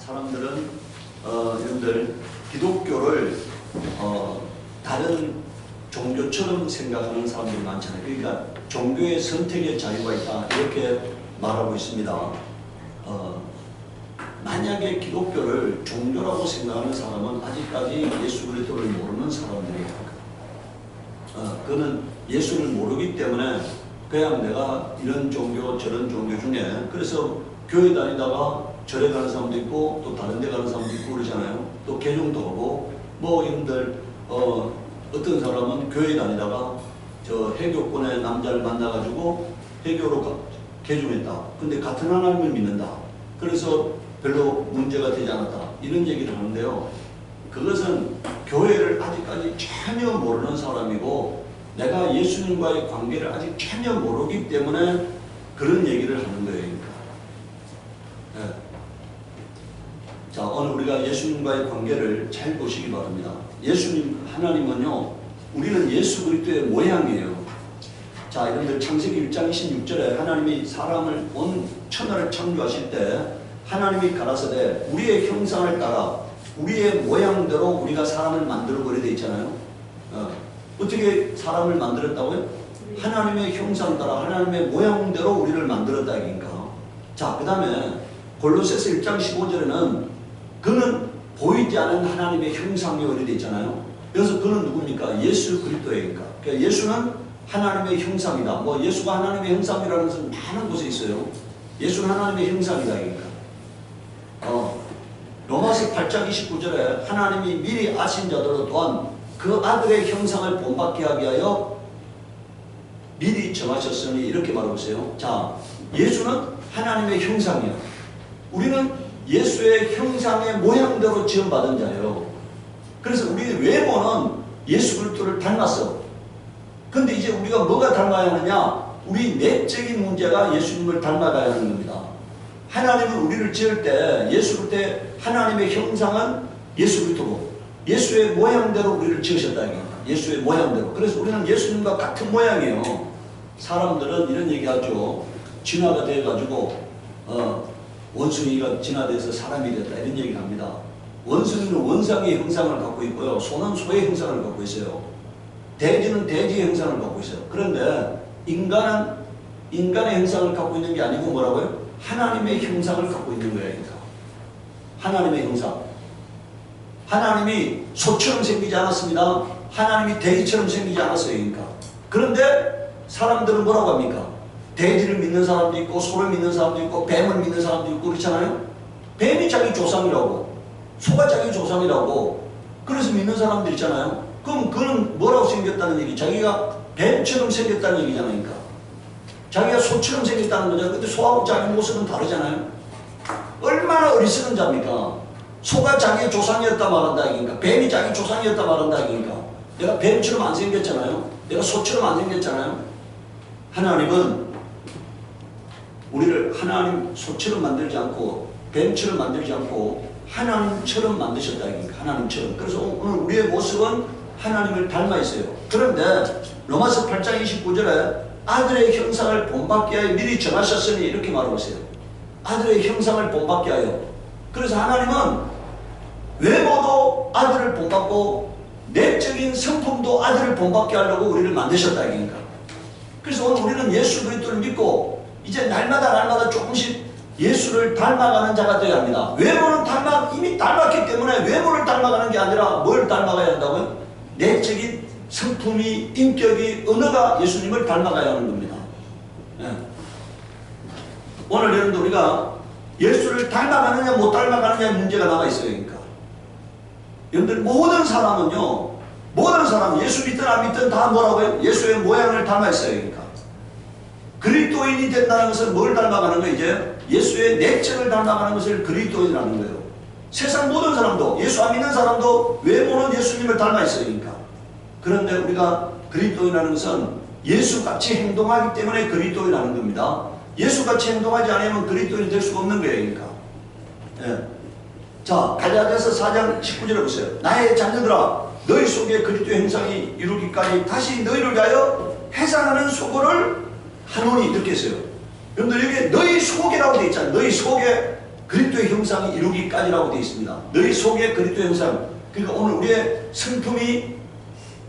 사람들은 여러분들 기독교를 다른 종교처럼 생각하는 사람들이 많잖아요. 그러니까 종교의 선택의 자유가 있다 이렇게 말하고 있습니다. 만약에 기독교를 종교라고 생각하는 사람은 아직까지 예수 그리스도를 모르는 사람들이에요. 그는 예수를 모르기 때문에 그냥 내가 이런 종교 저런 종교 중에 그래서 교회 다니다가 절에 가는 사람도 있고 또 다른 데 가는 사람도 있고 그러잖아요. 또 개종도 하고 뭐 이런들 어떤 사람은 교회 다니다가 저 해교권의 남자를 만나가지고 해교로 개종했다. 근데 같은 하나님을 믿는다. 그래서 별로 문제가 되지 않았다. 이런 얘기를 하는데요. 그것은 교회를 아직까지 전혀 모르는 사람이고 내가 예수님과의 관계를 아직 전혀 모르기 때문에 그런 얘기를 하는 거예요. 네. 자, 오늘 우리가 예수님과의 관계를 잘 보시기 바랍니다. 예수님, 하나님은요, 우리는 예수 그리스도의 모양이에요. 자, 여러분들 창세기 1장 26절에 하나님이 사람을 온 천하를 창조하실 때 하나님이 가라사대 우리의 형상을 따라 우리의 모양대로 우리가 사람을 만들어 버리게 돼 있잖아요. 어떻게 사람을 만들었다고요? 하나님의 형상 따라 하나님의 모양대로 우리를 만들었다 이니까. 자, 그 다음에 골로새서 1장 15절에는 그는 보이지 않은 하나님의 형상이 어디 있잖아요. 그래서 그는 누굽니까? 예수 그리스도이니까. 그러니까 예수는 하나님의 형상이다. 뭐 예수가 하나님의 형상이라는 것은 많은 곳에 있어요. 예수는 하나님의 형상이다 이니까. 로마서 8장 29절에 하나님이 미리 아신 자들로 또한 그 아들의 형상을 본받게 하기 위하여 미리 정하셨으니 이렇게 말하고 있어요. 자, 예수는 하나님의 형상이에요. 우리는 예수의 형상의 모양대로 지음받은 자예요. 그래서 우리의 외모는 예수 그리스도를 닮았어. 근데 이제 우리가 뭐가 닮아야 하느냐? 우리 내적인 문제가 예수님을 닮아가야 하는 겁니다. 하나님은 우리를 지을 때 예수 그리스도의 하나님의 형상은 예수 그리스도고 예수의 모양대로 우리를 지으셨다. 예수의 모양대로. 그래서 우리는 예수님과 같은 모양이에요. 사람들은 이런 얘기하죠. 진화가 돼가지고 원숭이가 진화돼서 사람이 됐다 이런 얘기를 합니다. 원숭이는 원상의 형상을 갖고 있고요. 소는 소의 형상을 갖고 있어요. 돼지는 돼지의 형상을 갖고 있어요. 그런데 인간은 인간의 형상을 갖고 있는 게 아니고 뭐라고요? 하나님의 형상을 갖고 있는 거예요. 그러니까. 하나님의 형상. 하나님이 소처럼 생기지 않았습니다. 하나님이 돼지처럼 생기지 않았어요. 그러니까. 그런데 사람들은 뭐라고 합니까? 돼지를 믿는 사람도 있고 소를 믿는 사람도 있고 뱀을 믿는 사람도 있고 그렇잖아요. 뱀이 자기 조상이라고 소가 자기 조상이라고 그래서 믿는 사람들 있잖아요. 그럼 그는 뭐라고 생겼다는 얘기? 자기가 뱀처럼 생겼다는 얘기잖아요. 그러니까. 자기가 소처럼 생겼다는 거죠. 근데 소하고 자기 모습은 다르잖아요. 얼마나 어리석은 자입니까? 소가 자기의 조상이었다 말한다 이기니까 뱀이 자기 조상이었다 말한다 이기니까 내가 뱀처럼 안 생겼잖아요. 내가 소처럼 안 생겼잖아요. 하나님은 우리를 하나님 소처럼 만들지 않고 뱀처럼 만들지 않고 하나님처럼 만드셨다 이기니까 하나님처럼. 그래서 오늘 우리의 모습은 하나님을 닮아 있어요. 그런데 로마서 8장 29절에 아들의 형상을 본받게 하여 미리 정하셨으니 이렇게 말하고 있어요. 아들의 형상을 본받게 하여. 그래서 하나님은 외모도 아들을 본받고 내적인 성품도 아들을 본받게 하려고 우리를 만드셨다 이니까. 그래서 오늘 우리는 예수 그리스도를 믿고 이제 날마다 조금씩 예수를 닮아가는 자가 되어야 합니다. 외모는 이미 닮았기 때문에 외모를 닮아가는 게 아니라 뭘 닮아가야 한다고요? 내적인 성품이, 인격이, 언어가 예수님을 닮아가야 하는 겁니다. 네. 오늘 여러분들 우리가 예수를 닮아가느냐 못 닮아가느냐 문제가 남아 있어요. 그러니까 여러분들 모든 사람은요, 모든 사람 예수 믿든 안 믿든 다 뭐라고요? 예수의 모양을 닮아 있어요. 그러니까 그리스도인이 된다는 것은 뭘 닮아가는 거예요? 이제 예수의 내적을 닮아가는 것을 그리스도인이라는 거예요. 세상 모든 사람도 예수 안 믿는 사람도 외모는 예수님을 닮아 있어요. 그러니까 그런데 우리가 그리스도인이라는 것은 예수같이 행동하기 때문에 그리스도인이라는 겁니다. 예수같이 행동하지 않으면 그리스도인이 될 수가 없는 거예요. 그러니까. 예. 자, 갈라디아서 4장 19절에 보세요. 나의 자녀들아 너희 속에 그리스도의 형상이 이루기까지 다시 너희를 위하여 해산하는 수고를 하노니 이렇게 했어요. 여러분들 여기 너희 속에라고 되어 있잖아요. 너희 속에 그리스도의 형상이 이루기까지라고 되어 있습니다. 너희 속에 그리스도의 형상. 그러니까 오늘 우리의 성품이,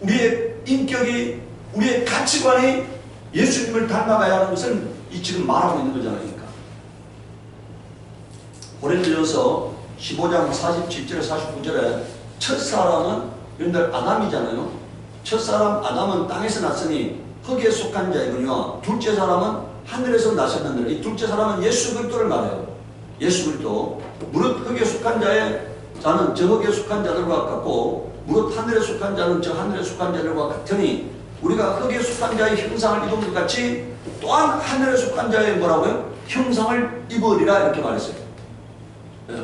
우리의 인격이, 우리의 가치관이 예수님을 닮아가야 하는 것을 이 지금 말하고 있는 거잖아요. 그러니까. 고린도전서 15장 47절 49절에 첫사람은 여러분들 아담이잖아요. 첫사람 아담은 땅에서 났으니 흙에 속한 자이거니와 둘째 사람은 하늘에서 나셨느니라. 이 둘째 사람은 예수 그리스도를 말해요. 예수 그리스도. 무릇 흙에 속한 자는 저 흙에 속한 자들과 같고 무릇 하늘에 속한 자는 저 하늘에 속한 자들과 같으니 우리가 흙에 속한 자의 형상을 입은 것 같이 또한 하늘에 속한 자의 뭐라고요? 형상을 입으리라 이렇게 말했어요.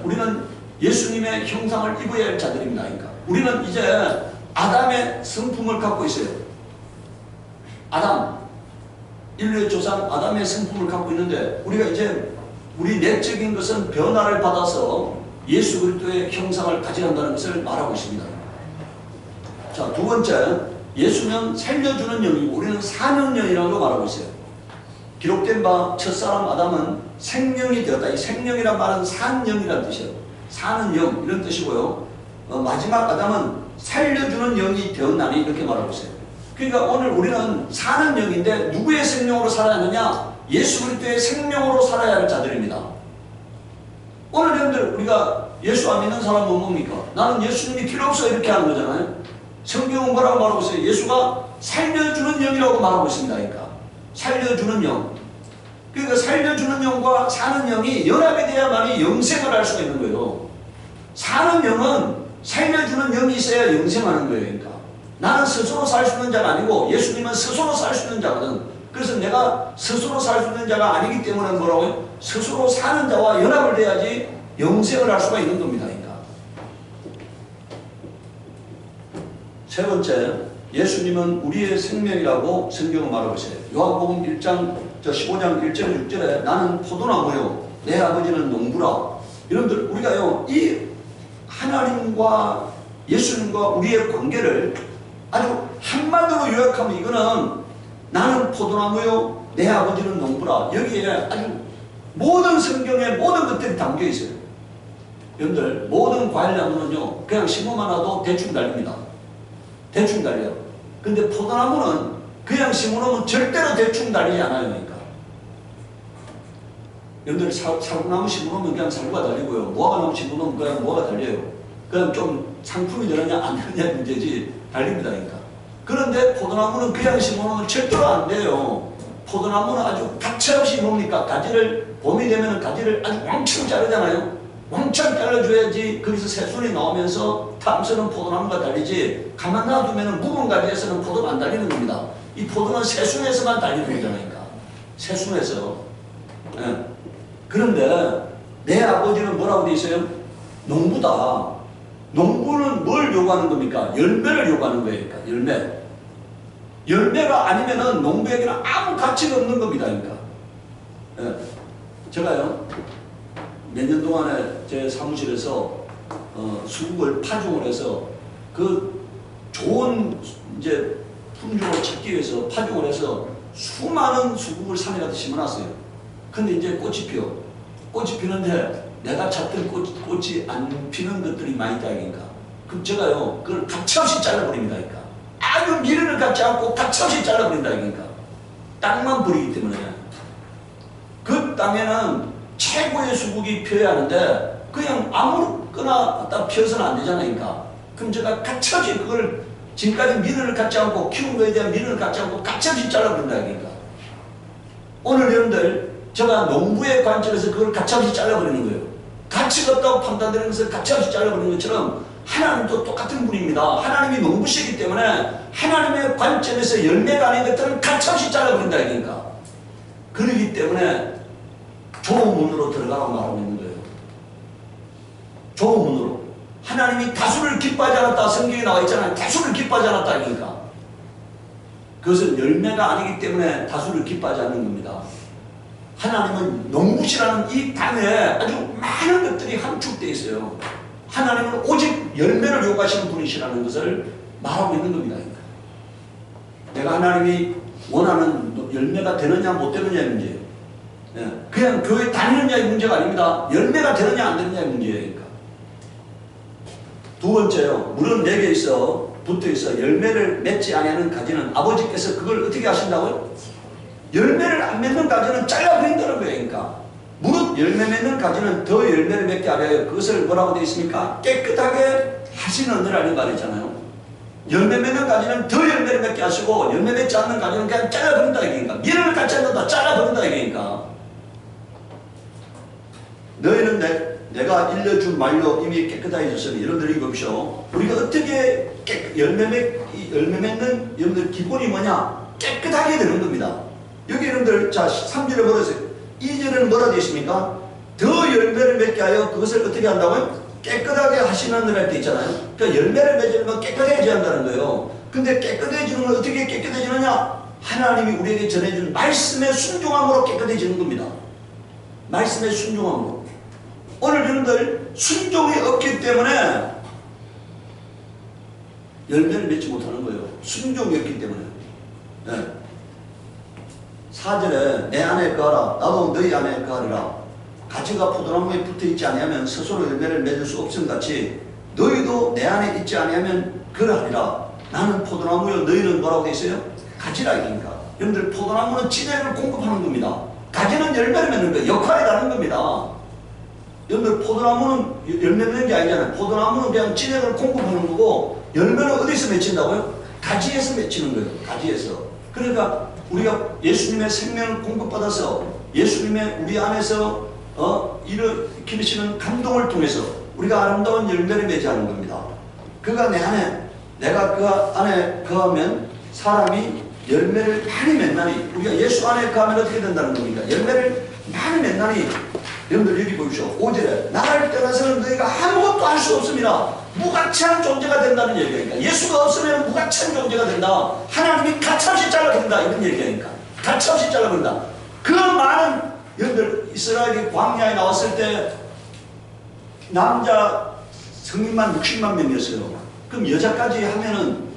우리는 예수님의 형상을 입어야 할 자들입니다. 그러니까 우리는 이제 아담의 성품을 갖고 있어요. 아담, 인류의 조상 아담의 성품을 갖고 있는데 우리가 이제 우리 내적인 것은 변화를 받아서 예수 그리스도의 형상을 가져야 한다는 것을 말하고 있습니다. 자, 두 번째, 예수는 살려주는 영이고 우리는 사는 영이라고 말하고 있어요. 기록된 바 첫사람 아담은 생명이 되었다. 이 생명이란 말은 산 영이라는 뜻이에요. 사는 영 이런 뜻이고요. 마지막 아담은 살려주는 영이 되었나니 이렇게 말하고 있어요. 그러니까 오늘 우리는 사는 영인데 누구의 생명으로 살아야 하느냐? 예수 그리스도의 생명으로 살아야 할 자들입니다. 오늘 여러분들 우리가 예수 안 믿는 사람은 뭡니까? 나는 예수님이 필요 없어 이렇게 하는 거잖아요. 성경은 뭐라고 말하고 있어요? 예수가 살려주는 영이라고 말하고 있습니다. 그러니까 살려주는 영. 그러니까 살려주는 영과 사는 영이 연합이 돼야만이 영생을 할 수가 있는 거예요. 사는 영은 살려주는 영이 있어야 영생하는 거예요. 그러니까 나는 스스로 살 수 있는 자가 아니고 예수님은 스스로 살 수 있는 자거든. 그래서 내가 스스로 살 수 있는 자가 아니기 때문에 뭐라고요? 스스로 사는 자와 연합을 해야지 영생을 할 수가 있는 겁니다. 그러니까. 세 번째, 예수님은 우리의 생명이라고 성경은 말하고 있어요. 요한복음 15장 1절 6절에 나는 포도나무요 내 아버지는 농부라. 여러분들 우리가요 이 하나님과 예수님과 우리의 관계를 아주 한마디로 요약하면 이거는 나는 포도나무요 내 아버지는 농부라. 여기에 아주 모든 성경의 모든 것들이 담겨 있어요. 여러분들 모든 과일나무는요 그냥 심어만 놔도 대충 달립니다. 대충 달려요. 근데 포도나무는 그냥 심어놓으면 절대로 대충 달리지 않아요. 그러니까 여러분들 사과나무 심어놓으면 그냥 사과가 달리고요. 무화과나무 심어놓으면 그냥 무화과 달려요. 그냥 좀 상품이 되느냐 안 되느냐 문제지 달립니다. 그러니까. 그런데 포도나무는 그냥 심어놓으면 절대로 안 돼요. 포도나무는 아주 가차없이 뭡니까? 가지를 봄이 되면 가지를 아주 왕창 자르잖아요. 왕창 잘라줘야지 거기서 새순이 나오면서 탐스는 포도나무가 달리지 가만 놔두면 묵은 가지에서는 포도가 안 달리는 겁니다. 이 포도는 새순에서만 달리는 거잖아요. 그러니까. 새순에서. 예. 그런데 내 아버지는 뭐라고 되어 있어요? 농부다. 농부는 뭘 요구하는 겁니까? 열매를 요구하는 거예요. 그러니까 열매. 열매가 아니면은 농부에게는 아무 가치가 없는 겁니다. 그러니까. 예. 제가요. 몇 년 동안에 제 사무실에서 수국을 파종을 해서 그 좋은 이제 품종을 찾기 위해서 파종을 해서 수많은 수국을 산에 가서 심어놨어요. 근데 이제 꽃이 피어. 꽃이 피는데 내가 찾던 꽃이 안 피는 것들이 많이 있다. 그러니까. 그럼 제가요, 그걸 가차없이 잘라버립니다. 그러니까. 아주 미련을 갖지 않고 가차없이 잘라버린다. 그러니까. 땅만 버리기 때문에. 그 땅에는 최고의 수국이 피어야 하는데 그냥 아무거나 갖다 피어서는 안 되잖아요. 그러니까. 그럼 제가 가차없이 그걸 지금까지 미련을 갖지 않고 키운 거에 대한 미련을 갖지 않고 가차없이 잘라버린다. 그러니까. 오늘 여러분들 제가 농부의 관점에서 그걸 가차없이 잘라버리는 거예요. 가치가 없다고 판단되는 것을 가차없이 잘라버리는 것처럼 하나님도 똑같은 분입니다. 하나님이 농부시기 때문에 하나님의 관점에서 열매가 아닌 것들은 가차없이 잘라버린다. 그러니까. 그러기 때문에 좋은 문으로 들어가라고 말하고 있는 거예요. 좋은 문으로. 하나님이 다수를 기뻐하지 않았다. 성경에 나와 있잖아요. 다수를 기뻐하지 않았다. 그러니까. 그것은 열매가 아니기 때문에 다수를 기뻐하지 않는 겁니다. 하나님은 농부시라는 이 땅에 아주 많은 것들이 함축되어 있어요. 하나님은 오직 열매를 요구하시는 분이시라는 것을 말하고 있는 겁니다. 그러니까. 내가 하나님이 원하는 열매가 되느냐 못 되느냐의 문제예요. 예, 그냥 교회 다니느냐의 문제가 아닙니다. 열매가 되느냐 안 되느냐의 문제니까. 두 번째요. 물은 내게 있어 붙어있어 열매를 맺지 아니하는 가지는 아버지께서 그걸 어떻게 하신다고요? 열매를 안 맺는 가지는 잘라버린다는 거예요. 그러니까 무릇 열매 맺는 가지는 더 열매를 맺게 하려 그것을 뭐라고 되어 있습니까? 깨끗하게 하시느니라는 말이잖아요. 열매 맺는 가지는 더 열매를 맺게 하시고 열매 맺지 않는 가지는 그냥 잘라버린다 이게니까. 미련을 갖지 않는다 잘라버린다 이게니까. 너희는 내가 일러준 말로 이미 깨끗해졌으니 여러분들 읽어보시오. 우리가 어떻게 열매 맺는 여러분들 기본이 뭐냐? 깨끗하게 되는 겁니다. 여기 여러분들 자 3절에 뭐라세요? 2절에는 뭐라 되어 있습니까? 더 열매를 맺게 하여 그것을 어떻게 한다고요? 깨끗하게 하시는 날 때 있잖아요. 그러니까 열매를 맺으면 깨끗해져야 한다는 거예요. 근데 깨끗해지는 건 어떻게 깨끗해지느냐? 하나님이 우리에게 전해준 말씀의 순종함으로 깨끗해지는 겁니다. 말씀의 순종함으로. 오늘 여러분들 순종이 없기 때문에 열매를 맺지 못하는 거예요. 순종이 없기 때문에. 네. 4절에 내 안에 거하라 나도 너희 안에 거하리라. 가지가 포도나무에 붙어있지 아니하면 스스로 열매를 맺을 수 없음 같이 너희도 내 안에 있지 아니하면 그러하리라. 나는 포도나무요 너희는 뭐라고 되어 있어요? 가지라 이니까. 여러분들 포도나무는 진액을 공급하는 겁니다. 가지는 열매를 맺는 거예요. 역할이 다른 겁니다. 여러분들 포도나무는 열매 맺는 게 아니잖아요. 포도나무는 그냥 진액을 공급하는 거고 열매는 어디서 맺힌다고요? 가지에서 맺히는 거예요. 가지에서. 그러니까 우리가 예수님의 생명을 공급받아서 예수님의 우리 안에서 일으키시는 감동을 통해서 우리가 아름다운 열매를 맺어하는 겁니다. 그가 내 안에 내가 그 안에 거하면 사람이 열매를 많이 맺나니 우리가 예수 안에 거하면 어떻게 된다는 겁니까? 열매를 많이 맺나니 여러분들 여기 보십시오. 5절에 나를 떠나서는 너희가 아무것도 할 수 없습니다. 무가치한 존재가 된다는 얘기니까. 예수가 없으면 무가치한 존재가 된다. 하나님이 가차없이 잘라버린다 이런 얘기니까. 가차없이 잘라버린다. 그 많은 여러분들 이스라엘이 광야에 나왔을 때 남자 성인만 60만 명이었어요. 그럼 여자까지 하면은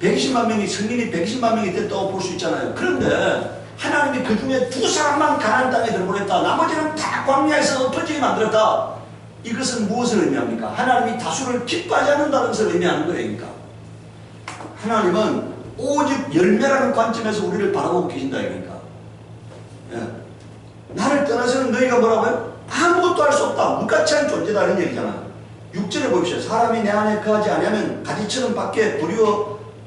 120만 명이 성인이 120만 명이 됐다고 볼 수 있잖아요. 그런데 하나님이 그 중에 두 사람만 가나안 땅에 들어보냈다. 나머지는 다 광야에서 엎어지게 만들었다. 이것은 무엇을 의미합니까? 하나님이 다수를 기뻐하지 않는다는 것을 의미하는 거예요. 그러니까 하나님은 오직 열매라는 관점에서 우리를 바라보고 계신다. 그러니까 예. 나를 떠나서는 너희가 뭐라고요? 아무것도 할 수 없다. 무가치한 존재다. 이런 얘기잖아요. 6절에 보십시오. 사람이 내 안에 거하지 아니하면 가지처럼 밖에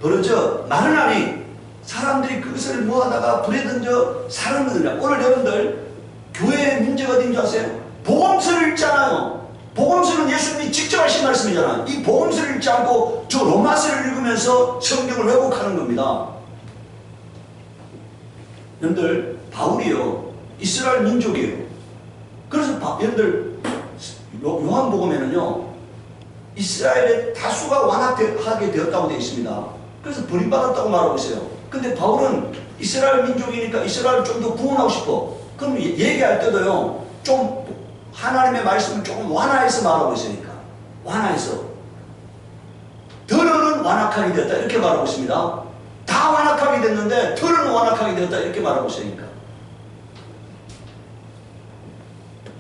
버려져 마르나니 사람들이 그것을 모아다가 불에 던져 사르느니라. 오늘 여러분들 교회의 문제가 어딘지 아세요? 복음서를 읽잖아요. 복음서는 예수님이 직접 하신 말씀이잖아요. 이 복음서를 읽지 않고 저 로마서를 읽으면서 성경을 왜곡하는 겁니다. 여러분들 바울이요 이스라엘 민족이에요. 그래서 여러분들 요한복음에는요 이스라엘의 다수가 완악하게 되었다고 되어 있습니다. 그래서 버림받았다고 말하고 있어요. 근데 바울은 이스라엘 민족이니까 이스라엘을 좀 더 구원하고 싶어. 그럼 얘기할 때도요 좀 하나님의 말씀을 조금 완화해서 말하고 있으니까 완화해서 더러는 완악하게 되었다 이렇게 말하고 있습니다. 다 완악하게 됐는데 더러는 완악하게 되었다 이렇게 말하고 있으니까.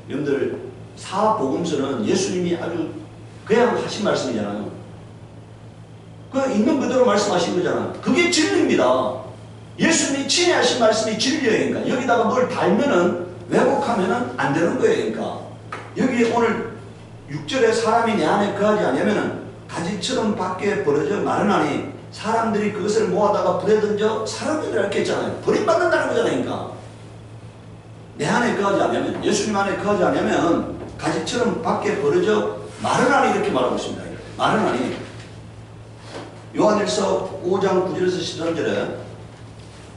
여러분들 사복음서는 예수님이 아주 그냥 하신 말씀이잖아요. 그 있는 그대로 말씀하신 거잖아요. 그게 진리입니다. 예수님이 친히 하신 말씀이 진리예요. 그러니까 여기다가 뭘 달면은 왜곡하면은 안 되는 거예요. 그러니까 여기에 오늘 6절에 사람이 내 안에 거하지 않으면은 가지처럼 밖에 버려져 마르나니 사람들이 그것을 모아다가 불에 던져 사람들이 이렇게 했잖아요. 버림받는다는 거잖아요. 그러니까 내 안에 거하지 않으면 예수님 안에 거하지 않으면 가지처럼 밖에 버려져 마르나니 이렇게 말하고 있습니다. 마르나니 요한일서 5장 9절에서 13절에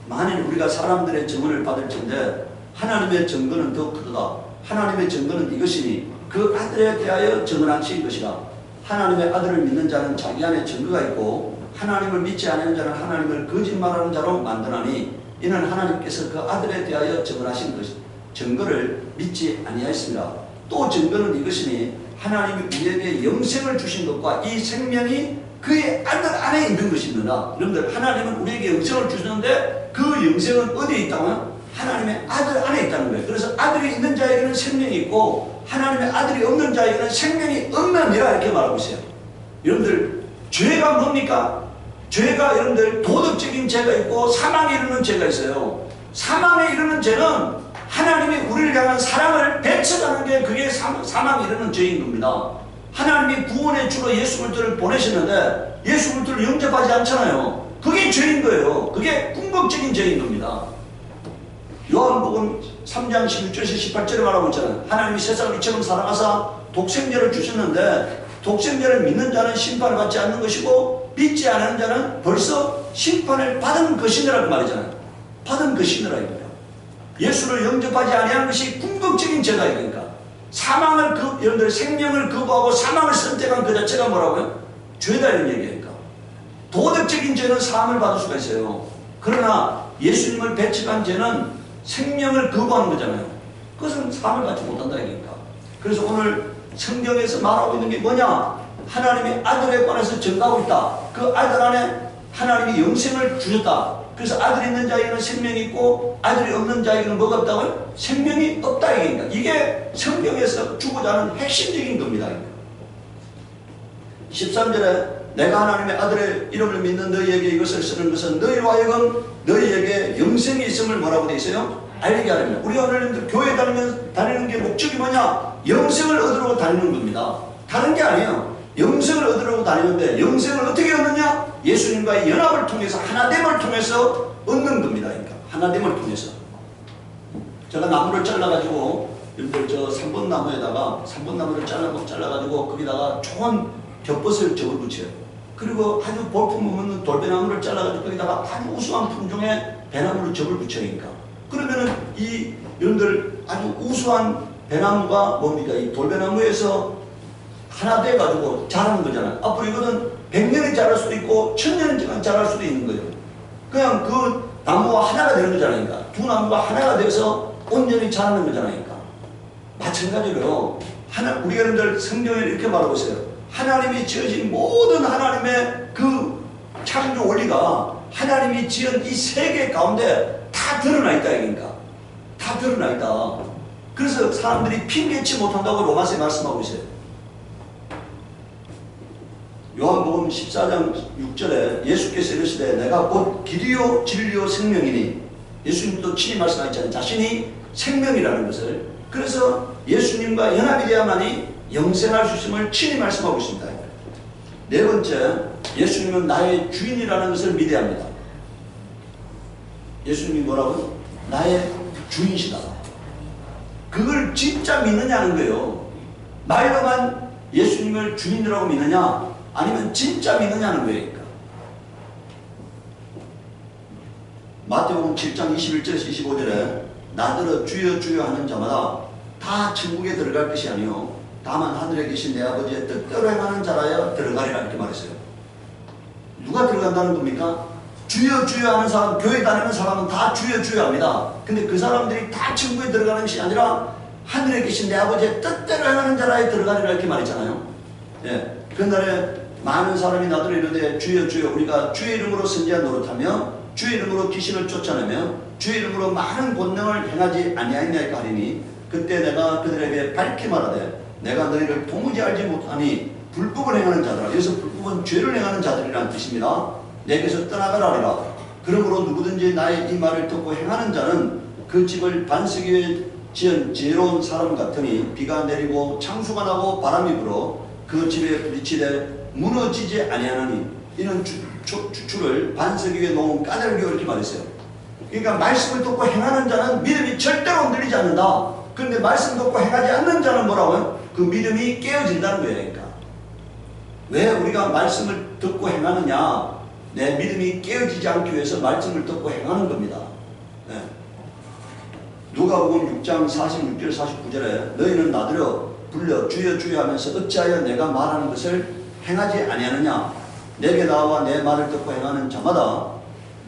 만일 우리가 사람들의 증언을 받을 텐데 하나님의 증거는 더 크도다. 하나님의 증거는 이것이니 그 아들에 대하여 증언하신 것이라. 하나님의 아들을 믿는 자는 자기 안에 증거가 있고 하나님을 믿지 않는 자는 하나님을 거짓말하는 자로 만드나니 이는 하나님께서 그 아들에 대하여 증언하신 것 증거를 믿지 아니하였습니다. 또 증거는 이것이니 하나님이 우리에게 영생을 주신 것과 이 생명이 그의 아들 안에 있는 것입니다. 여러분들 하나님은 우리에게 영생을 주셨는데 그 영생은 어디에 있다고요? 하나님의 아들 안에 있다는 거예요. 그래서 아들이 있는 자에게는 생명이 있고 하나님의 아들이 없는 자에게는 생명이 없느니라 이렇게 말하고 있어요. 여러분들 죄가 뭡니까? 죄가 여러분들 도덕적인 죄가 있고 사망에 이르는 죄가 있어요. 사망에 이르는 죄는 하나님이 우리를 향한 사랑을 배척하는 게 그게 사망에 이르는 죄인 겁니다. 하나님이 구원의 주로 예수 그리스도를 보내셨는데 예수 그리스도를 영접하지 않잖아요. 그게 죄인 거예요. 그게 궁극적인 죄인 겁니다. 요한복음 3장 16절에서 18절에 말하고 있잖아요. 하나님이 세상을 이처럼 사랑하사 독생자를 주셨는데 독생자를 믿는 자는 심판을 받지 않는 것이고 믿지 않는 자는 벌써 심판을 받은 것이니라고 말이잖아요. 받은 것이니라 이거예요. 예수를 영접하지 아니한 것이 궁극적인 죄다 이거니까. 사망을 여러분들 생명을 거부하고 사망을 선택한 그 자체가 뭐라고요? 죄다 이런 얘기니까. 도덕적인 죄는 사함을 받을 수가 있어요. 그러나 예수님을 배척한 죄는 생명을 거부하는 거잖아요. 그것은 사함을 받지 못한다 이거니까. 그래서 오늘 성경에서 말하고 있는 게 뭐냐? 하나님의 아들에 관해서 증가하고 있다. 그 아들 안에 하나님이 영생을 주셨다. 그래서 아들이 있는 자에게는 생명이 있고 아들이 없는 자에게는 뭐가 없다고요? 생명이 없다 이겁니다. 이게 성경에서 주고자 하는 핵심적인 겁니다. 13절에 내가 하나님의 아들의 이름을 믿는 너희에게 이것을 쓰는 것은 너희로 하여금 너희에게 영생이 있음을 뭐라고 되어 있어요? 알게 하려면. 우리가 오늘 교회 다니는 게 목적이 뭐냐? 영생을 얻으려고 다니는 겁니다. 다른 게 아니에요. 영생을 얻으려고 다니는데 영생을 어떻게 얻느냐? 예수님과의 연합을 통해서 하나됨을 통해서 얻는 겁니다. 그러니까 하나됨을 통해서. 제가 나무를 잘라가지고 여러분들 저 3번 나무에다가 3번 나무를 잘라가지고 거기다가 좋은 겹벗을 접을 붙여요. 그리고 아주 볼품 없는 돌배나무를 잘라가지고 거기다가 아주 우수한 품종의 배나무를 접을 붙여니까. 그러면은 이 여러분들 아주 우수한 배나무가 뭡니까? 이 돌배나무에서 하나 돼가지고 자라는 거잖아요. 앞으로 이거는 100년이 자랄 수도 있고 1000년이 자랄 수도 있는 거예요. 그냥 그 나무가 하나가 되는 거잖아요. 그러니까 두 나무가 하나가 돼서 온전히 자라는 거잖아요. 그러니까 마찬가지로 우리가 여러분들 성경에 이렇게 말하고 있어요. 하나님이 지으신 모든 하나님의 그 창조 원리가 하나님이 지은 이 세계 가운데 다 드러나 있다. 그러니까 다 드러나 있다. 그래서 사람들이 핑계치 못한다고 로마서에 말씀하고 있어요. 요한복음 14장 6절에 예수께서 이르시되 내가 곧 길이요 진리요 생명이니 예수님도 친히 말씀하셨잖아요. 자신이 생명이라는 것을. 그래서 예수님과 연합이 되어야만이 영생할 수 있음을 친히 말씀하고 있습니다. 네 번째, 예수님은 나의 주인이라는 것을 믿어야 합니다. 예수님이 뭐라고요? 나의 주인이시다. 그걸 진짜 믿느냐는 거예요. 말로만 예수님을 주인이라고 믿느냐? 아니면 진짜 믿느냐는 거예요. 마태복음 7장 21절에서 25절에 나더러 주여 주여 하는 자마다 다 천국에 들어갈 것이 아니요 다만 하늘에 계신 내 아버지의 뜻대로 행하는 자라야 들어가리라 이렇게 말했어요. 누가 들어간다는 겁니까? 주여 주여 하는 사람, 교회 다니는 사람은 다 주여 주여 합니다. 근데 그 사람들이 다 천국에 들어가는 것이 아니라 하늘에 계신 내 아버지의 뜻대로 행하는 자라야 들어가리라 이렇게 말했잖아요. 예. 그날에 많은 사람이 나더러 이르되 주여 주여 우리가 주의 이름으로 선지자 노릇하며 주의 이름으로 귀신을 쫓아내며 주의 이름으로 많은 권능을 행하지 아니하였나이까 하리니 그때 내가 그들에게 밝히 말하되 내가 너희를 도무지 알지 못하니 불법을 행하는 자들아. 여기서 불법은 죄를 행하는 자들이라는 뜻입니다. 내게서 떠나가라 하리라. 그러므로 누구든지 나의 이 말을 듣고 행하는 자는 그 집을 반석 위에 지은 지혜로운 사람 같으니 비가 내리고 창수가 나고 바람이 불어 그 집에 부딪히되 무너지지 아니하나니 이는 주를 반석 위에 놓은 까닭이요 이렇게 말했어요. 그러니까 말씀을 듣고 행하는 자는 믿음이 절대로 흔들리지 않는다. 그런데 말씀 듣고 행하지 않는 자는 뭐라고요? 그 믿음이 깨어진다는 거예요. 그러니까 왜 우리가 말씀을 듣고 행하느냐? 내 믿음이 깨어지지 않기 위해서 말씀을 듣고 행하는 겁니다. 네. 누가복음 6장 46절 49절에 너희는 나더러 불려 주여 주여 하면서 어찌하여 내가 말하는 것을 행하지 아니하느냐? 내게 나와 내 말을 듣고 행하는 자마다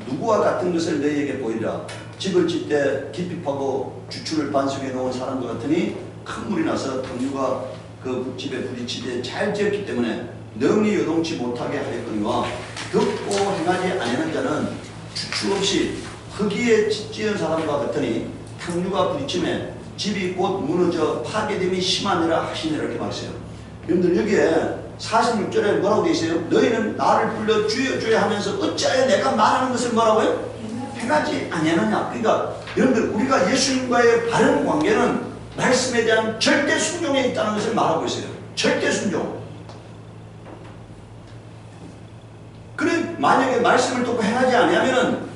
누구와 같은 것을 너희에게 보이리라. 집을 짓되 깊이 파고 주추를 반석에 놓은 사람과 같으니 큰 물이 나서 당류가 그 집에 부딪히되 잘 지었기 때문에 능히 요동치 못하게 하였거니와 듣고 행하지 아니하는 자는 주추 없이 흙위에 지은 사람과 같으니 탕류가 부딪힘에 집이 곧 무너져 파괴됨이 심하니라 하시니라 이렇게 말했어요. 여러분들 여기에 46절에 뭐라고 되어 있어요? 너희는 나를 불러 주여 주여 하면서 어찌하여 내가 말하는 것을 뭐라고요? 행하지 아니하느냐. 그러니까 여러분들 우리가 예수님과의 바른 관계는 말씀에 대한 절대 순종에 있다는 것을 말하고 있어요. 절대 순종. 그래 만약에 말씀을 듣고 행하지 아니하면은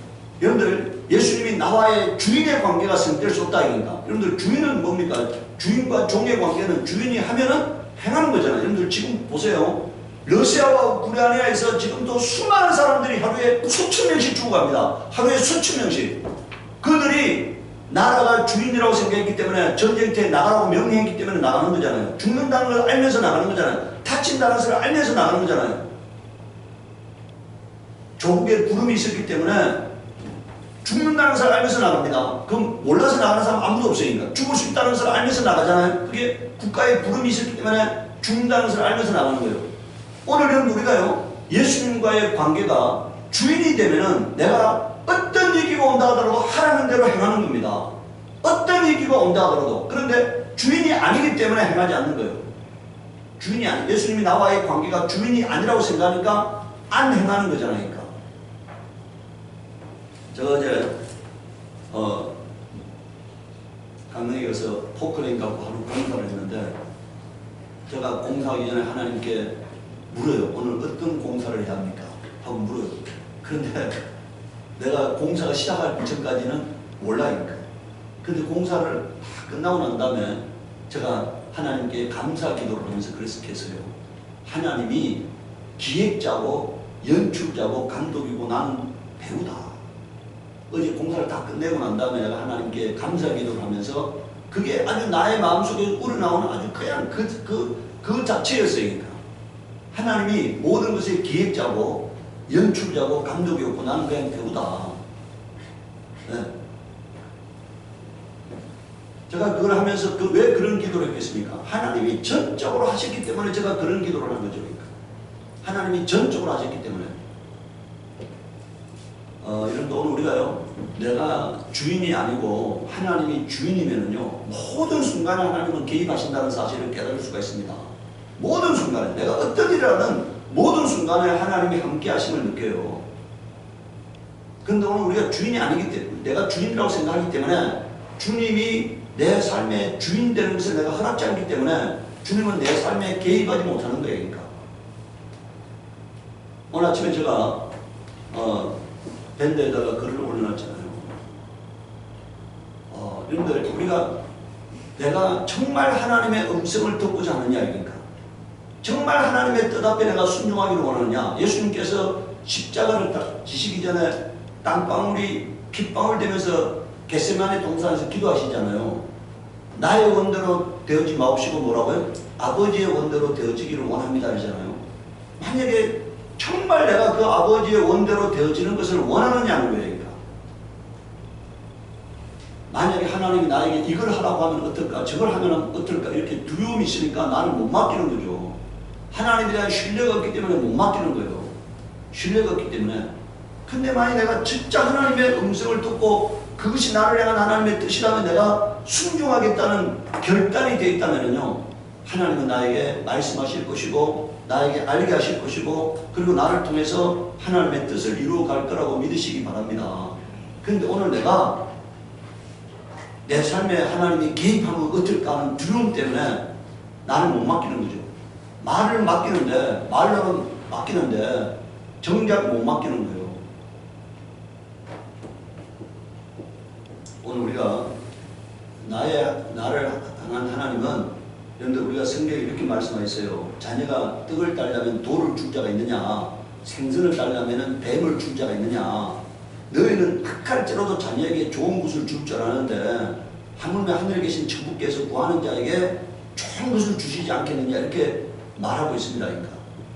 여러분들 예수님이 나와의 주인의 관계가 성될 수 없다 이겁니다. 여러분들 주인은 뭡니까? 주인과 종의 관계는 주인이 하면은 행하는 거잖아요. 여러분들 지금 보세요. 러시아와 우크라이나에서 지금도 수많은 사람들이 하루에 수천 명씩 죽어갑니다. 하루에 수천 명씩. 그들이 나라가 주인이라고 생각했기 때문에 전쟁터에 나가라고 명령했기 때문에 나가는 거잖아요. 죽는다는 걸 알면서 나가는 거잖아요. 다친다는 것을 알면서 나가는 거잖아요. 조국에 구름이 있었기 때문에 죽는다는 것을 알면서 나갑니다. 그럼 몰라서 나가는 사람 아무도 없으니까. 죽을 수 있다는 것을 알면서 나가잖아요. 그게 국가에 구름이 있었기 때문에 죽는다는 것을 알면서 나가는 거예요. 오늘은 우리가요, 예수님과의 관계가 주인이 되면은 내가 어떤 위기가 온다 하더라도 하라는 대로 행하는 겁니다. 어떤 위기가 온다 하더라도. 그런데 주인이 아니기 때문에 행하지 않는 거예요. 주인이 아니, 예수님이 나와의 관계가 주인이 아니라고 생각하니까 안 행하는 거잖아요. 그러니까. 저 어제 강릉에 가서 포크레인 갖고 하루 공사를 했는데 제가 공사하기 전에 하나님께 물어요. 오늘 어떤 공사를 해야 합니까? 하고 물어요. 그런데 내가 공사가 시작할 전까지는 몰라니까. 근데 공사를 끝나고 난 다음에 제가 하나님께 감사 기도를 하면서 그랬어요. 하나님이 기획자고 연출자고 감독이고 나는 배우다. 어제 공사를 다 끝내고 난 다음에 내가 하나님께 감사 기도를 하면서 그게 아주 나의 마음속에 우러나오는 아주 그냥 그 자체였어요. 그러니까. 하나님이 모든 것의 기획자고 연출자고 감독이었고 나는 그냥 배우다. 네. 제가 그걸 하면서 왜 그런 기도를 했겠습니까? 하나님이 전적으로 하셨기 때문에 제가 그런 기도를 한 거죠. 그러니까. 하나님이 전적으로 하셨기 때문에. 여러분들 오늘 우리가요, 내가 주인이 아니고 하나님이 주인이면은요, 모든 순간에 하나님은 개입하신다는 사실을 깨달을 수가 있습니다. 모든 순간에, 내가 어떤 일을 하든 모든 순간에 하나님이 함께 하심을 느껴요. 근데 오늘 우리가 주인이 아니기 때문에, 내가 주인이라고 생각하기 때문에 주님이 내 삶의 주인 되는 것을 내가 허락지 않기 때문에 주님은 내 삶에 개입하지 못하는 거예요. 그러니까. 오늘 아침에 제가 밴드에다가 글을 올려놨잖아요. 여러분들 내가 정말 하나님의 음성을 듣고자 하느냐 이니까 정말 하나님의 뜻 앞에 내가 순종하기를 원하느냐. 예수님께서 십자가를 지시기 전에 땅방울이 핏방울 되면서 겟세마네 동산에서 기도하시잖아요. 나의 원대로 되어지 마옵시고 뭐라고요? 아버지의 원대로 되어지기를 원합니다 하잖아요. 만약에 정말 내가 그 아버지의 원대로 되어지는 것을 원하느냐는 거예요. 그러니까. 만약에 하나님이 나에게 이걸 하라고 하면 어떨까? 저걸 하면 어떨까? 이렇게 두려움이 있으니까 나는 못 맡기는 거죠. 하나님에 대한 신뢰가 없기 때문에 못 맡기는 거예요. 신뢰가 없기 때문에. 근데 만약 내가 진짜 하나님의 음성을 듣고 그것이 나를 향한 하나님의 뜻이라면 내가 순종하겠다는 결단이 되어 있다면요, 하나님은 나에게 말씀하실 것이고 나에게 알게 하실 것이고 그리고 나를 통해서 하나님의 뜻을 이루어갈 거라고 믿으시기 바랍니다. 그런데 오늘 내가 내 삶에 하나님이 개입하면 어떨까 하는 두려움 때문에 나는 못 맡기는 거죠. 말을 맡기는데, 말로는 맡기는데 정작 못 맡기는 거예요. 오늘 우리가 나를 향한 하나님은, 여러분들 우리가 성경에 이렇게 말씀하셨어요. 자녀가 떡을 따려면 돌을 줄 자가 있느냐, 생선을 따려면 뱀을 줄 자가 있느냐. 너희는 흑할지라도 자녀에게 좋은 것을 줄 줄 아는데 하물며 하늘에 계신 천부께서 구하는 자에게 좋은 것을 주시지 않겠느냐, 이렇게 말하고 있습니다. 그러니까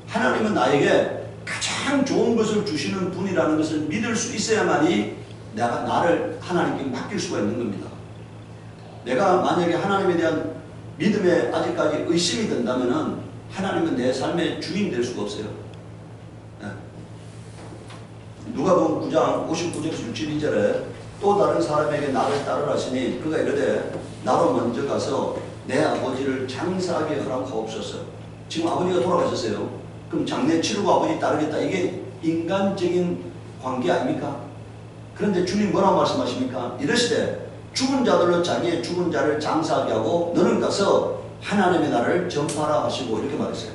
하나님은 나에게 가장 좋은 것을 주시는 분이라는 것을 믿을 수 있어야만이 나를 하나님께 맡길 수가 있는 겁니다. 내가 만약에 하나님에 대한 믿음에 아직까지 의심이 든다면 하나님은 내 삶의 주인 될 수가 없어요. 네. 누가복음 9장 59절에서 62절에 또 다른 사람에게 나를 따르라 하시니 그가 이르되 나로 먼저 가서 내 아버지를 장사하게 허락하옵소서. 지금 아버지가 돌아가셨어요. 그럼 장례 치르고 아버지 따르겠다. 이게 인간적인 관계 아닙니까? 그런데 주님 뭐라고 말씀하십니까? 이러시되 죽은 자들로 자기의 죽은 자를 장사하게 하고 너는 가서 하나님의 나라를 전파하라 하시고 이렇게 말했어요.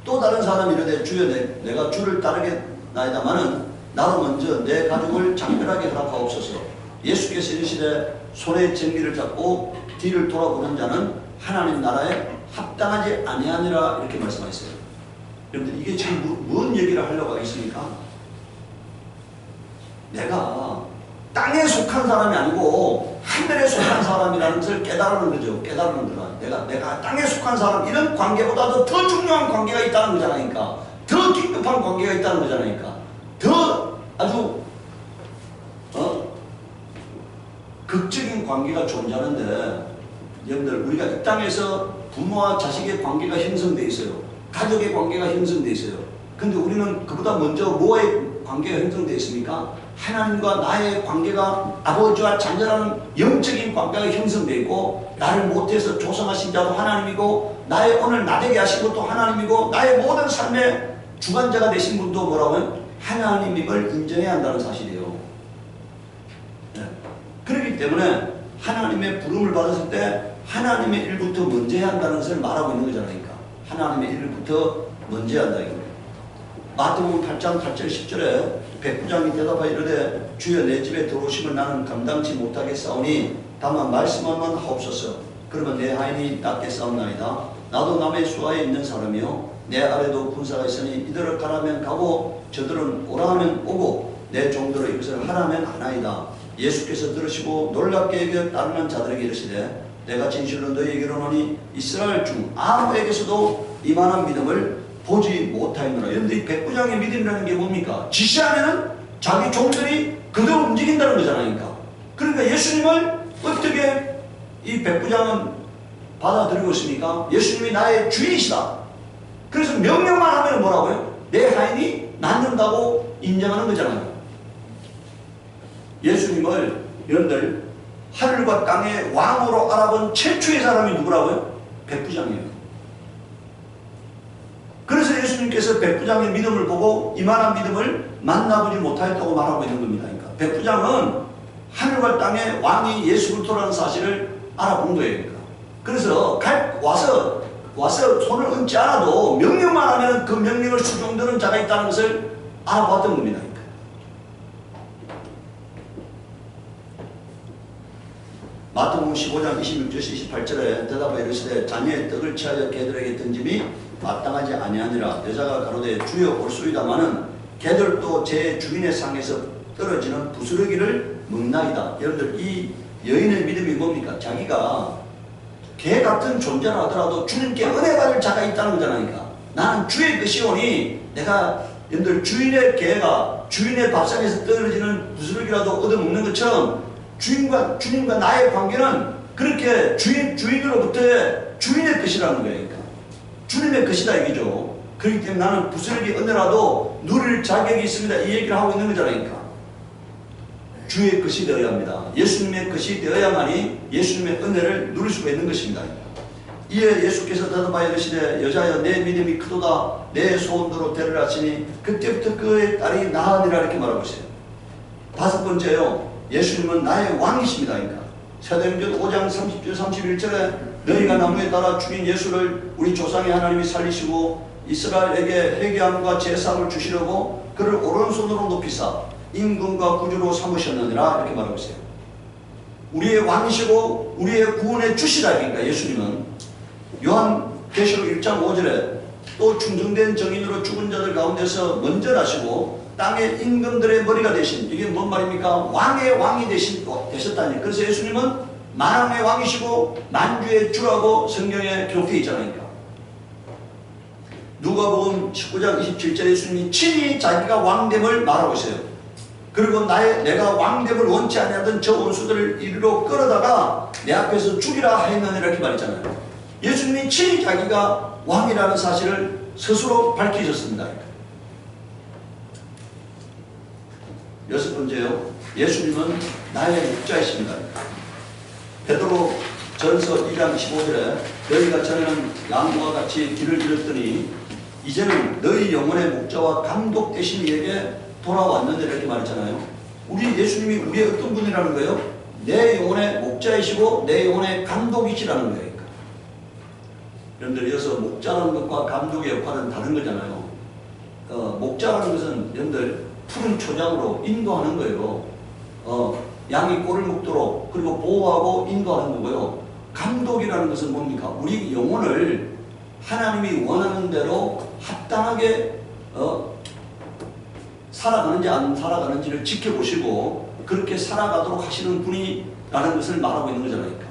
또 다른 사람이 이르되 주여 내가 주를 따르겠나이다마는 나로 먼저 내 가족을 장별하게 허락하옵소서. 예수께서 이르시되 손에 정리를 잡고 뒤를 돌아보는 자는 하나님 나라에 합당하지 아니하니라 이렇게 말씀하셨어요. 여러분들 이게 지금 뭔 얘기를 하려고 하겠습니까? 내가 땅에 속한 사람이 아니고 하늘에 속한 사람이라는 것을 깨달는 거죠. 깨달는 거라. 내가 땅에 속한 사람 이런 관계보다도 더 중요한 관계가 있다는 거잖아니까. 더 긴급한 관계가 있다는 거잖아니까. 더 아주 극적인 관계가 존재하는데 여러분들 우리가 이 땅에서 부모와 자식의 관계가 형성되어 있어요. 가족의 관계가 형성되어 있어요. 근데 우리는 그보다 먼저 뭐의 관계가 형성되어 있습니까? 하나님과 나의 관계가 아버지와 자녀라는 영적인 관계가 형성되어 있고 나를 못해서 조성하신 자도 하나님이고 나의 오늘 나되게 하신 것도 하나님이고 나의 모든 삶의 주관자가 되신 분도 뭐라고요? 하나님임을 인정해야 한다는 사실이에요. 네. 그렇기 때문에 하나님의 부름을 받았을 때 하나님의 일부터 먼저 해야 한다는 것을 말하고 있는 거잖아요. 하나님의 일부터 먼저 해야 한다 이겁니다. 마태복음 8장 8절 10절에 백부장이 대답하여 이르되 주여 내 집에 들어오심을 나는 감당치 못하겠사오니 다만 말씀만 하옵소서. 그러면 내 하인이 낫겠사옵나이다. 나도 남의 수하에 있는 사람이요 내 아래도 군사가 있으니 이들을 가라면 가고 저들은 오라 하면 오고 내 종들을 이것을 하라면 하나이다. 예수께서 들으시고 놀랍게 여겨 따르는 자들에게 이르시되 내가 진실로 너희에게 이르노니 이스라엘 중 아무에게서도 이만한 믿음을 보지 못하였노라. 여러분들 이 백부장의 믿음이라는 게 뭡니까? 지시하면은 자기 종들이 그대로 움직인다는 거잖아요. 그러니까 예수님을 어떻게 이 백부장은 받아들이고 있습니까? 예수님이 나의 주인이시다. 그래서 명령만 하면 뭐라고요? 내 하인이 낫는다고 인정하는 거잖아요. 예수님을 여러분들 하늘과 땅의 왕으로 알아본 최초의 사람이 누구라고요? 백부장이에요. 그래서 예수님께서 백부장의 믿음을 보고 이만한 믿음을 만나보지 못하였다고 말하고 있는 겁니다. 그러니까 백부장은 하늘과 땅의 왕이 예수 그리스도라는 사실을 알아본 거예요. 그래서 와서 손을 얹지 않아도 명령만 하면 그 명령을 수종드는 자가 있다는 것을 알아봤던 겁니다. 마태복음 15장 26절 28절에 대답하여 이르시되 자녀의 떡을 취하여 개들에게 던짐이 마땅하지 아니하니라. 여자가 가로되 주여 올소이다마는 개들도 제 주인의 상에서 떨어지는 부스러기를 먹나이다. 여러분들 이 여인의 믿음이 뭡니까? 자기가 개 같은 존재라 하더라도 주님께 은혜 받을 자가 있다는 거잖아요. 나는 주의 것이오니 내가 여러분들 주인의 개가 주인의 밥상에서 떨어지는 부스러기라도 얻어먹는 것처럼 주님과 나의 관계는 그렇게 주인으로부터의 주인의 것이라는 거예요. 주님의 것이다 이거죠. 그렇기 때문에 나는 부스러기 은혜라도 누릴 자격이 있습니다. 이 얘기를 하고 있는 거잖아요. 주의 것이 되어야 합니다. 예수님의 것이 되어야만이 예수님의 은혜를 누릴 수가 있는 것입니다. 이에 예수께서 대답하여 이르시되 여자여 내 믿음이 크도다 내 소원대로 되리라 하시니 그때부터 그의 딸이 나으니라 이렇게 말하고 있어요. 다섯 번째요. 예수님은 나의 왕이십니다. 그러니까 사도행전 5장 30절 31절에 너희가 나무에 따라 죽인 예수를 우리 조상의 하나님이 살리시고 이스라엘에게 회개함과 제사함을 주시려고 그를 오른손으로 높이사 임금과 구주로 삼으셨느니라 이렇게 말하고 있어요. 우리의 왕이시고 우리의 구원의 주시다. 그러니까 예수님은 요한계시록 1장 5절에 또 충성된 정인으로 죽은 자들 가운데서 먼저 나시고 땅의 임금들의 머리가 되신, 이게 뭔 말입니까? 왕의 왕이 되셨다니. 그래서 예수님은 만왕의 왕이시고 만주의 주라고 성경에 기록되어 있잖아요. 누가복음 19장 27절에 예수님이 친히 자기가 왕됨을 말하고 있어요. 그리고 내가 왕됨을 원치 아니하던 저 원수들을 이리로 끌어다가 내 앞에서 죽이라 하였느니라 이렇게 말했잖아요. 예수님이 친히 자기가 왕이라는 사실을 스스로 밝히셨습니다. 여섯 번째요. 예수님은 나의 목자이십니다. 베드로 전서 2장 15절에 너희가 전에는 양과 같이 길을 잃었더니 이제는 너희 영혼의 목자와 감독 되신 이에게 돌아왔는데 이렇게 말했잖아요. 우리 예수님이 우리의 어떤 분이라는 거예요? 내 영혼의 목자이시고 내 영혼의 감독이시라는 거예요. 여러분들 이어서 목자라는 것과 감독의 역할은 다른 거잖아요. 목자라는 것은 여러분들 푸른 초장으로 인도하는 거예요. 양이 꼴을 먹도록 그리고 보호하고 인도하는 거고요. 감독이라는 것은 뭡니까? 우리 영혼을 하나님이 원하는 대로 합당하게 살아가는지 안 살아가는지를 지켜보시고 그렇게 살아가도록 하시는 분이라는 것을 말하고 있는 거잖아요.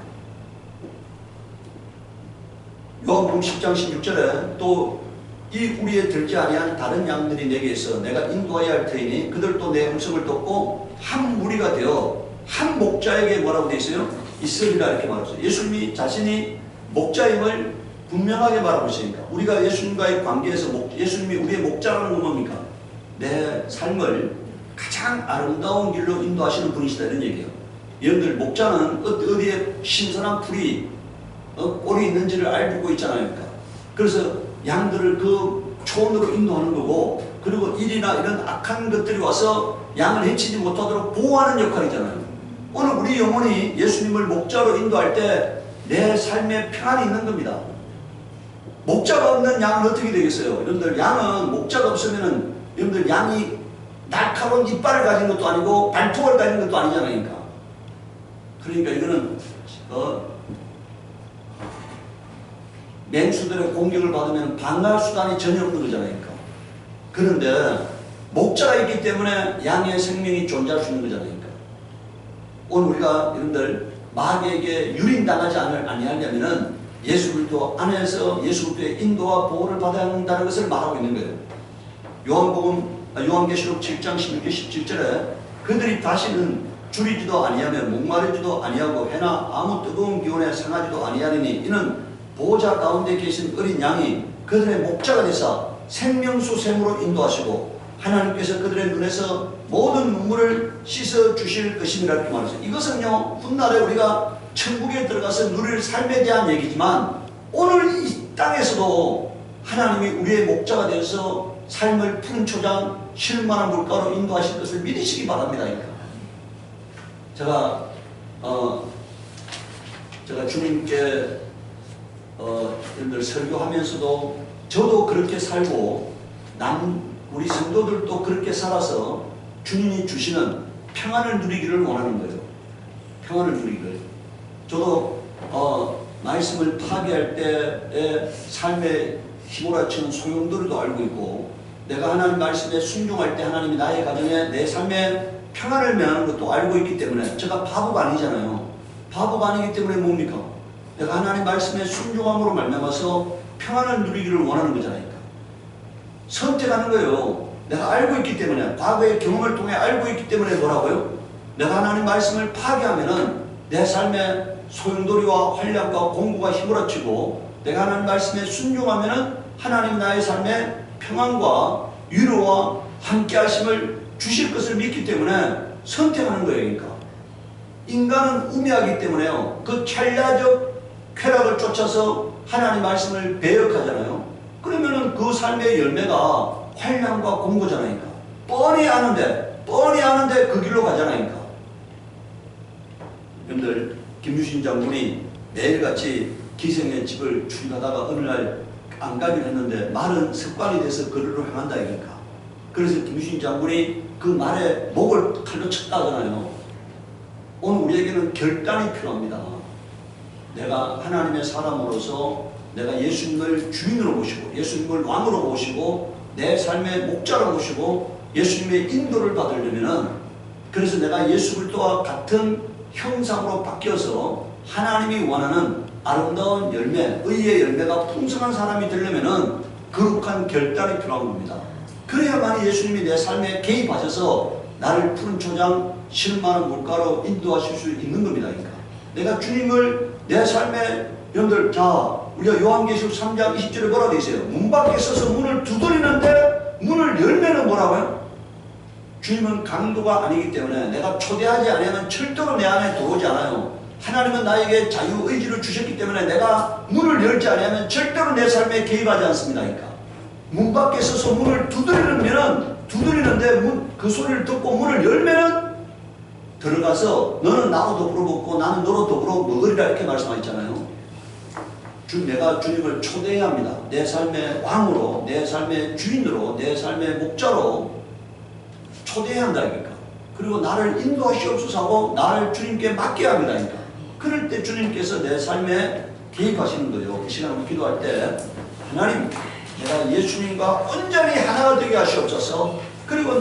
요한복음 10장 16절에 또 이 우리에 들지 아니한 다른 양들이 내게 있어 내가 인도하여야 할 터이니 그들도 내 음성을 듣고 한 무리가 되어 한 목자에게 뭐라고 되어 있어요? 있으리라 이렇게 말했어요. 예수님이 자신이 목자임을 분명하게 말하고 있으니까 우리가 예수님과의 관계에서 예수님이 우리의 목자라는 건 뭡니까? 내 삶을 가장 아름다운 길로 인도하시는 분이시다 이런 얘기예요. 여러분들 목자는 어디에 신선한 풀이 꼴이 있는지를 알고 있잖아요. 그래서 양들을 그 초원으로 인도하는 거고 그리고 일이나 이런 악한 것들이 와서 양을 해치지 못하도록 보호하는 역할이잖아요. 오늘 우리 영혼이 예수님을 목자로 인도할 때 내 삶에 평안이 있는 겁니다. 목자가 없는 양은 어떻게 되겠어요? 여러분들 양은 목자가 없으면은 여러분들 양이 날카로운 이빨을 가진 것도 아니고 발톱을 가진 것도 아니잖아요. 그러니까 이거는 맹수들의 공격을 받으면 방어할 수단이 전혀 없는 거잖아요. 그런데 목자가 있기 때문에 양의 생명이 존재할 수 있는 거잖아요. 오늘 우리가 여러분들 마귀에게 유린당하지 아니하려면은 예수 그리스도 안에서 예수 그리스도의 인도와 보호를 받아야 한다는 것을 말하고 있는 거예요. 요한계시록 7장 16절 17절에 그들이 다시는 줄이지도 아니하며 목마르지도 아니하고 해나 아무 뜨거운 기운에 상하지도 아니하리니 이는 보호자 가운데 계신 어린 양이 그들의 목자가 되사 생명수 샘으로 인도하시고 하나님께서 그들의 눈에서 모든 눈물을 씻어 주실 것입니다 이렇게 말했어요. 이것은요 훗날에 우리가 천국에 들어가서 누릴 삶에 대한 얘기지만 오늘 이 땅에서도 하나님이 우리의 목자가 되어서 삶을 푸른 초장 쉴만한 물가로 인도하실 것을 믿으시기 바랍니다. 제가 주님께 여러분들 설교하면서도 저도 그렇게 살고 우리 성도들도 그렇게 살아서 주님이 주시는 평안을 누리기를 원하는 거예요. 평안을 누리기를. 저도 말씀을 파괴할 때의 삶의 휘몰아치는 소용돌이도 알고 있고 내가 하나님 말씀에 순종할 때 하나님이 나의 가정에 내 삶에 평안을 명하는 것도 알고 있기 때문에 제가 바보가 아니잖아요. 바보가 아니기 때문에 뭡니까? 내가 하나님 말씀에 순종함으로 말미암아서 평안을 누리기를 원하는 거잖아요. 선택하는 거예요. 내가 알고 있기 때문에 과거의 경험을 통해 알고 있기 때문에 뭐라고요? 내가 하나님 말씀을 파괴하면은 내 삶에 소용돌이와 환란과 공고가 휘몰아치고 내가 하나님 말씀에 순종하면은 하나님 나의 삶에 평안과 위로와 함께 하심을 주실 것을 믿기 때문에 선택하는 거예요. 그러니까 인간은 우매하기 때문에요. 그 찰나적 쾌락을 쫓아서 하나님 말씀을 배역하잖아요. 그러면은 그 삶의 열매가 환란과 공고잖아요. 뻔히 아는데 그 길로 가잖아요. 여러분들 김유신 장군이 매일같이 기생의 집을 출입하다가 어느 날 안 가기로 했는데 말은 습관이 돼서 그리로 향한다 이니까. 그래서 김유신 장군이 그 말에 목을 칼로 쳤다 하잖아요. 오늘 우리에게는 결단이 필요합니다. 내가 하나님의 사람으로서 내가 예수님을 주인으로 모시고 예수님을 왕으로 모시고 내 삶의 목자로 모시고 예수님의 인도를 받으려면은 그래서 내가 예수 그리스도와 같은 형상으로 바뀌어서 하나님이 원하는 아름다운 열매, 의의 열매가 풍성한 사람이 되려면은 거룩한 결단이 필요한 겁니다. 그래야만 예수님이 내 삶에 개입하셔서 나를 푸른 초장 쉴만한 물가로 인도하실 수 있는 겁니다. 그러니까 내가 주님을 내 삶에 여러분들 자 우리가 요한계시록 3장 20절에 뭐라고 되어 있어요? 문 밖에 서서 문을 두드리는데 문을 열면은 뭐라고요? 주님은 강도가 아니기 때문에 내가 초대하지 않으면 절대로 내 안에 들어오지 않아요. 하나님은 나에게 자유의지를 주셨기 때문에 내가 문을 열지 않으면 절대로 내 삶에 개입하지 않습니다. 그러니까 문 밖에 서서 문을 두드리는데 그 소리를 듣고 문을 열면은 들어가서 너는 나로 더불어 먹고 나는 너로 더불어 먹으리라 이렇게 말씀하셨잖아요. 내가 주님을 초대해야 합니다. 내 삶의 왕으로, 내 삶의 주인으로, 내 삶의 목자로 초대해야 한다니까. 그리고 나를 인도하시옵소서 하고 나를 주님께 맡겨야 합니다니까. 그럴 때 주님께서 내 삶에 개입하시는 거예요. 그 시간에 기도할 때 하나님, 내가 예수님과 온전히 하나가 되게 하시옵소서. 그리고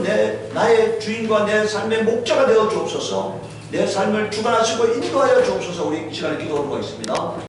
나의 주인과 내 삶의 목자가 되어 주옵소서. 내 삶을 주관하시고 인도하여 주옵소서. 우리 이 시간에 기도하고 있습니다.